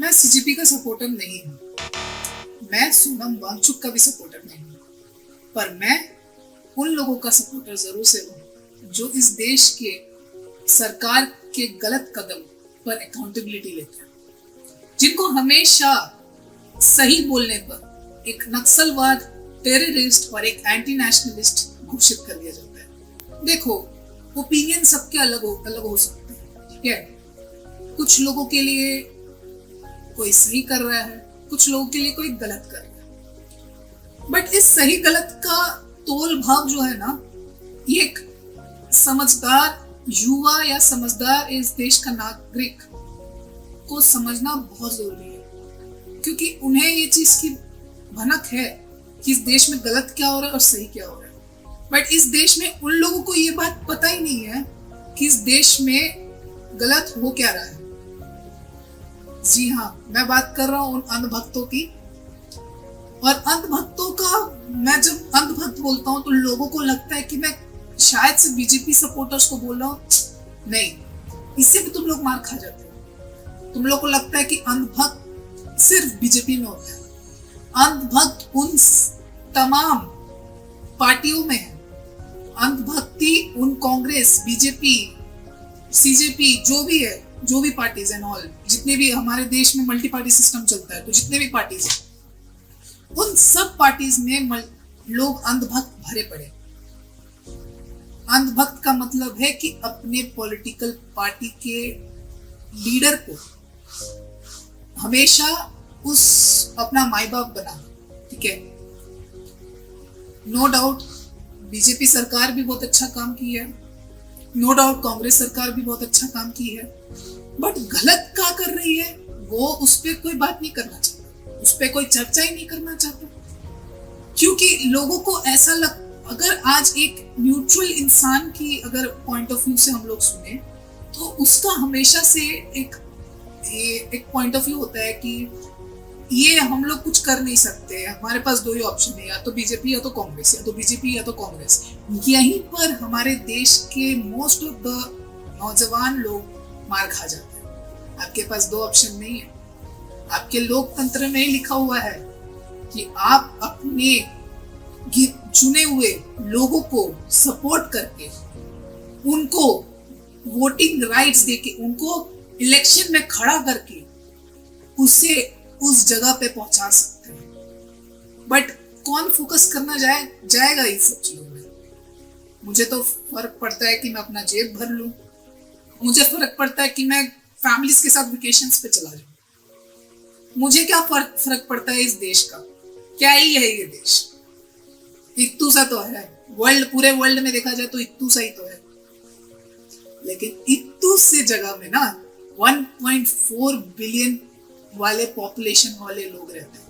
मैं सीजेपी का सपोर्टर नहीं हूँ, मैं सोनम वांगचुक का भी सपोर्टर नहीं हूँ, पर मैं उन लोगों का सपोर्टर जरूर से हूँ जो इस देश के सरकार के गलत कदम पर अकाउंटेबिलिटी लेते हैं, जिनको हमेशा सही बोलने पर एक नक्सलवाद, टेररिस्ट और एक एंटी नेशनलिस्ट घोषित कर दिया जाता है। देखो, ओपिनियन सबके अलग हो सकते हैं, ठीक है। कुछ लोगों के लिए कोई सही कर रहा है, कुछ लोगों के लिए कोई गलत कर रहा है, बट इस सही गलत का तोल भाव जो है ना, ये एक समझदार युवा या समझदार इस देश का नागरिक को समझना बहुत जरूरी है, क्योंकि उन्हें ये चीज की भनक है कि इस देश में गलत क्या हो रहा है और सही क्या हो रहा है। बट इस देश में उन लोगों को ये बात पता ही नहीं है कि इस देश में गलत हो क्या रहा है। जी हाँ, मैं बात कर रहा हूँ उन अंधभक्तों की। और अंधभक्तों का, मैं जब अंधभक्त बोलता हूँ तो लोगों को लगता है कि मैं शायद से बीजेपी सपोर्टर्स को बोल रहा हूँ। नहीं, इससे भी तुम लोग मार खा जाते हो। तुम लोग को लगता है कि अंधभक्त सिर्फ बीजेपी में होता है। अंधभक्त उन तमाम पार्टियों में है। अंधभक्ति उन कांग्रेस, बीजेपी, सीजेपी, जो भी है, जो भी पार्टीज एंड ऑल, जितने भी हमारे देश में मल्टी पार्टी सिस्टम चलता है, तो जितने भी पार्टीज हैं, उन सब पार्टीज में लोग अंधभक्त भरे पड़े। अंधभक्त का मतलब है कि अपने पॉलिटिकल पार्टी के लीडर को हमेशा उस अपना माई बाप बना, ठीक है। नो डाउट बीजेपी सरकार भी बहुत अच्छा काम की है, नो डाउट कांग्रेस सरकार भी बहुत अच्छा काम की है, बट गलत क्या कर रही है वो उस पर कोई बात नहीं करना चाहता, उस पर कोई चर्चा ही नहीं करना चाहता, क्योंकि लोगों को ऐसा अगर आज एक न्यूट्रल इंसान की अगर पॉइंट ऑफ व्यू से हम लोग सुने तो उसका हमेशा से एक पॉइंट ऑफ व्यू होता है कि ये हम लोग कुछ कर नहीं सकते, हमारे पास दो ही ऑप्शन है, या तो बीजेपी या तो कांग्रेस, या तो बीजेपी या तो कांग्रेस। यहीं पर हमारे देश के मोस्ट ऑफ द नौजवान लोग मार खा जाते हैं। आपके पास दो ऑप्शन नहीं है। आपके लोकतंत्र में लिखा हुआ है कि आप अपने चुने हुए लोगों को सपोर्ट करके, उनको वोटिंग राइट्स देके, उनको इलेक्शन में खड़ा करके उसे उस जगह पे पहुंचा सकते हैं। बट कौन फोकस करना जाएगा इस सब चीजों में? मुझे तो फर्क पड़ता है कि मैं अपना जेब भर लूं, मुझे फर्क पड़ता है कि मैं फैमिलीज के साथ वेकेशंस पे चला जाऊं। मुझे क्या फर्क पड़ता है इस देश का? क्या ही है ये देश? इत्तू सा तो है, पूरे वर्ल्ड में देखा जाए तो इत्तू सा ही तो है, लेकिन इत्तू से जगह में ना 1.4 बिलियन वाले पॉपुलेशन वाले लोग रहते हैं।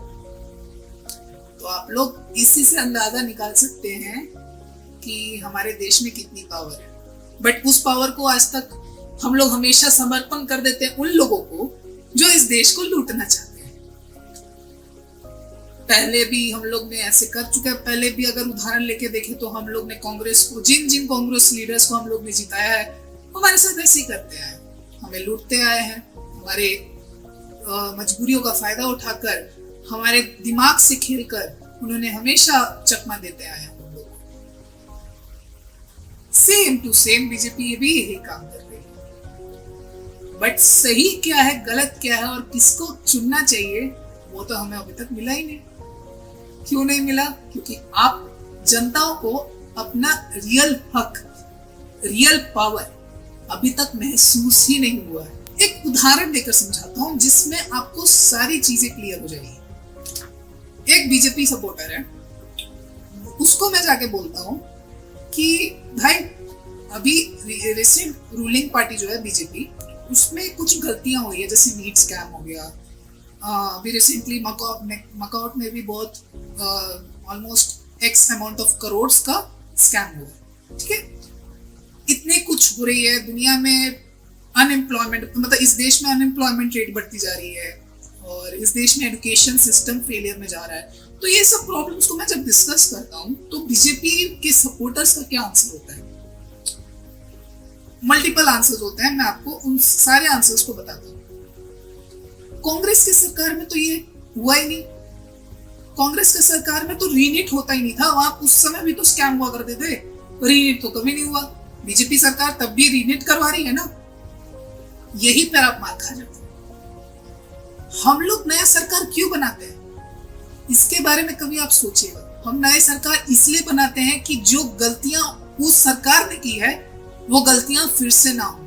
तो आप लोग इसी से अंदाजा निकाल सकते हैं कि हमारे देश में कितनी पावर है। बट उस पावर को आज तक हम लोग हमेशा समर्पण कर देते हैं उन लोगों को जो इस देश को लूटना चाहते हैं। पहले भी हम लोग ने ऐसे कर चुके हैं। पहले भी अगर उदाहरण लेके देखें तो हम लोग ने कांग्रेस को, जिन कांग्रेस लीडर्स को हम लोग ने जिताया है, हमारे साथ ऐसे ही करते आए, हमें लूटते आए हैं। हमारे मजबूरियों का फायदा उठाकर, हमारे दिमाग से खेलकर उन्होंने हमेशा चकमा देते आए हैं हम लोग। सेम टू सेम बीजेपी भी यही काम कर रही है। बट सही क्या है, गलत क्या है और किसको चुनना चाहिए, वो तो हमें अभी तक मिला ही नहीं। क्यों नहीं मिला? क्योंकि आप जनताओं को अपना रियल हक, रियल पावर अभी तक महसूस ही नहीं हुआ है। एक उदाहरण देकर समझाता हूं जिसमें आपको सारी चीजें क्लियर हो जाएगी। एक बीजेपी सपोर्टर है, उसको मैं जाके बोलता हूं कि भाई अभी रिसेंट रूलिंग पार्टी जो है बीजेपी, उसमें कुछ गलतियां हुई है, जैसे नीट स्कैम हो गया। अभी रिसेंटली मकाउट में भी बहुत almost x amount of crore का स्कैम हुआ, ठीक है। इतने कुछ हो रही है दुनिया में। अनएम्प्लॉयमेंट, मतलब इस देश में अनएम्प्लॉयमेंट रेट बढ़ती जा रही है और इस देश में एजुकेशन सिस्टम फेलियर में जा रहा है। तो ये सब प्रॉब्लम्स को मैं जब डिस्कस करता हूँ तो बीजेपी के सपोर्टर्स का क्या आंसर होता है? मल्टीपल आंसर्स होते हैं, मैं आपको उन सारे आंसर्स को बताता हूँ। कांग्रेस की सरकार में तो ये हुआ ही नहीं। कांग्रेस की सरकार में तो रीनीट होता ही नहीं था। वहां उस समय भी तो स्कैम हुआ करते थे, रीनीट तो कभी नहीं हुआ। बीजेपी सरकार तब भी रीनीट करवा रही है ना, यही पर आप मार खा जाते हैं। हम लोग नया सरकार क्यों बनाते हैं, इसके बारे में कभी आप सोचिएगा। हम नए सरकार इसलिए बनाते हैं कि जो गलतियां उस सरकार ने की है वो गलतियां फिर से ना हो।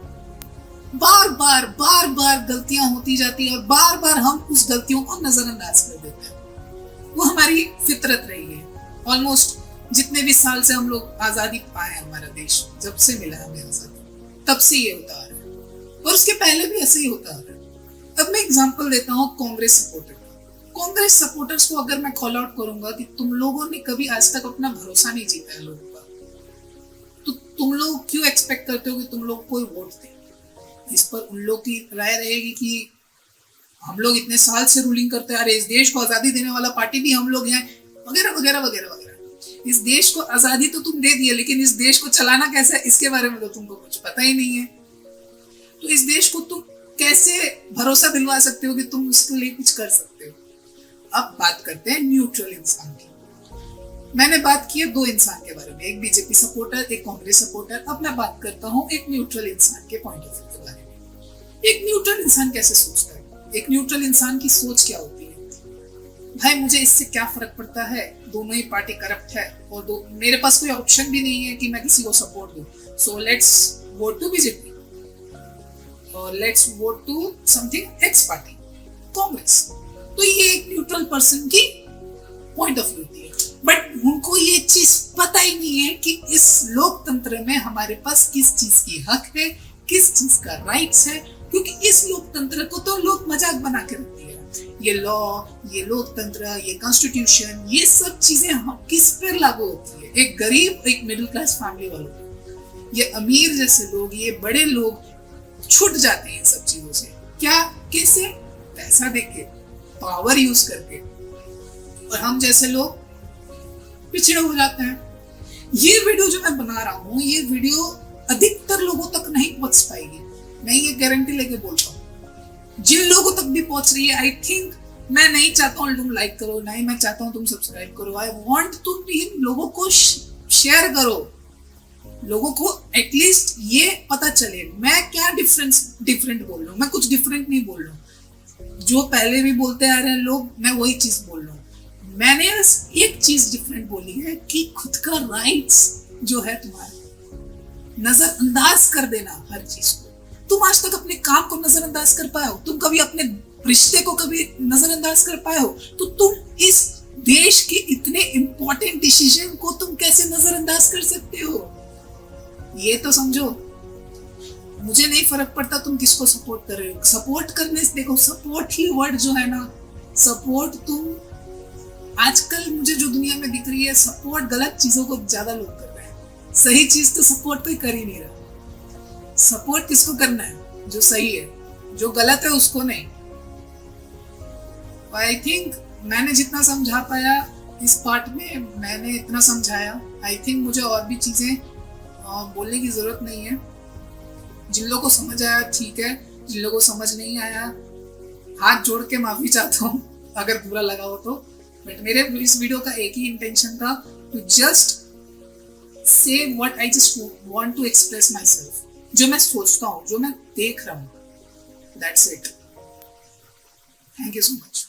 बार बार गलतियां होती जाती है और बार बार हम उस गलतियों को नजरअंदाज कर देते हैं। वो हमारी फितरत रही है। ऑलमोस्ट जितने भी साल से हम लोग आजादी पाए, हमारा देश जब से मिला है हमें आजादी, तब से ये होता आ रहा है और उसके पहले भी ऐसे ही होता आ रहा है। अब मैं एग्जांपल देता हूँ कांग्रेस सपोर्टर का। कांग्रेस सपोर्टर्स को अगर मैं कॉल आउट करूंगा कि तुम लोगों ने कभी आज तक अपना भरोसा नहीं जीता है लोगों का, तो तुम लोग क्यों एक्सपेक्ट करते हो कि तुम लोग कोई वोट दे। इस पर उन लोग की राय रहेगी कि हम लोग इतने साल से रूलिंग करते आ रहे, इस देश को आजादी देने वाला पार्टी भी हम लोग हैं, वगैरह वगैरह वगैरह वगैरह। इस देश को आजादी तो तुम दे दिए, लेकिन इस देश को चलाना कैसे है इसके बारे में तो तुमको कुछ पता ही नहीं है। तो इस देश को तुम कैसे भरोसा दिलवा सकते हो कि तुम उसके लिए कुछ कर सकते हो। अब बात करते हैं न्यूट्रल इंसान की। मैंने बात की है दो इंसान के बारे में, एक बीजेपी सपोर्टर, एक कांग्रेस सपोर्टर। अब मैं बात करता हूँ एक न्यूट्रल इंसान के पॉइंट ऑफ व्यू के बारे में। एक न्यूट्रल इंसान कैसे सोचता है, एक न्यूट्रल इंसान की सोच क्या होती है। भाई मुझे इससे क्या फर्क पड़ता है, दोनों ही पार्टी करप्ट है और मेरे पास कोई ऑप्शन भी नहीं है कि मैं किसी को सपोर्ट दूं। So let's vote to BJP और let's vote to something X party, Congress. तो ये एक न्यूट्रल पर्सन की पॉइंट ऑफ व्यू होती है। बट उनको ये चीज पता ही नहीं है कि इस लोकतंत्र में हमारे पास किस चीज की हक है, किस चीज का राइट्स है, क्योंकि इस लोकतंत्र को तो लोग मजाक बना के रखती है। ये लॉ, ये लोकतंत्र, ये कॉन्स्टिट्यूशन, ये सब चीजें हम किस पर लागू होती है, एक गरीब, एक मिडिल क्लास फैमिली वालों। ये अमीर जैसे लोग, ये बड़े लोग छूट जाते हैं इन सब चीजों से। क्या, कैसे? पैसा देके, पावर यूज करके, और हम जैसे लोग पिछड़े हो जाते हैं। ये वीडियो जो मैं बना रहा हूँ, ये वीडियो अधिकतर लोगों तक नहीं पहुंच पाएगी, मैं ये गारंटी लेके बोलता हूँ। जिन लोगों तक भी पहुंच रही है, आई थिंक, मैं नहीं चाहता हूँ तुम लाइक करो, नहीं मैं चाहता हूँ तुम सब्सक्राइब करो। आई वांट तुम इन लोगों को शेयर करो, लोगों को एटलीस्ट ये पता चले मैं क्या डिफरेंट बोल रहा हूँ। मैं कुछ डिफरेंट नहीं बोल रहा हूँ, जो पहले भी बोलते आ रहे हैं लोग, मैं वही चीज बोल रहा हूँ। मैंने बस एक चीज डिफरेंट बोली है कि खुद का राइट्स जो है तुम्हारा, नजरअंदाज कर देना हर चीज को। तुम आज तक अपने काम को नजरअंदाज कर पाए हो? तुम कभी अपने रिश्ते को कभी नजरअंदाज कर पाए हो? तो तुम इस देश के इतने इंपॉर्टेंट डिसीजन को तुम कैसे नजरअंदाज कर सकते हो? ये तो समझो। मुझे नहीं फर्क पड़ता तुम किसको सपोर्ट कर रहे हो। सपोर्ट करने से देखो, सपोर्ट ही वर्ड जो है ना, सपोर्ट तुम आजकल मुझे जो दुनिया में दिख रही है, सपोर्ट गलत चीजों को ज्यादा लोग कर रहे हैं। सही चीज तो सपोर्ट कोई कर ही नहीं रहा। सपोर्ट किसको करना है? जो सही है, जो गलत है उसको नहीं। आई थिंक मैंने जितना समझा पाया इस पार्ट में, मैंने इतना समझाया। आई थिंक मुझे और भी चीजें बोलने की जरूरत नहीं है। जिन लोगों को समझ आया ठीक है, जिन लोगों को समझ नहीं आया हाथ जोड़ के माफी चाहता हूँ अगर बुरा लगा हो तो। बट मेरे इस वीडियो का एक ही इंटेंशन था, to just say what I just want to express my self, जो मैं सोचता हूँ, जो मैं देख रहा हूँ। That's it. Thank you so much.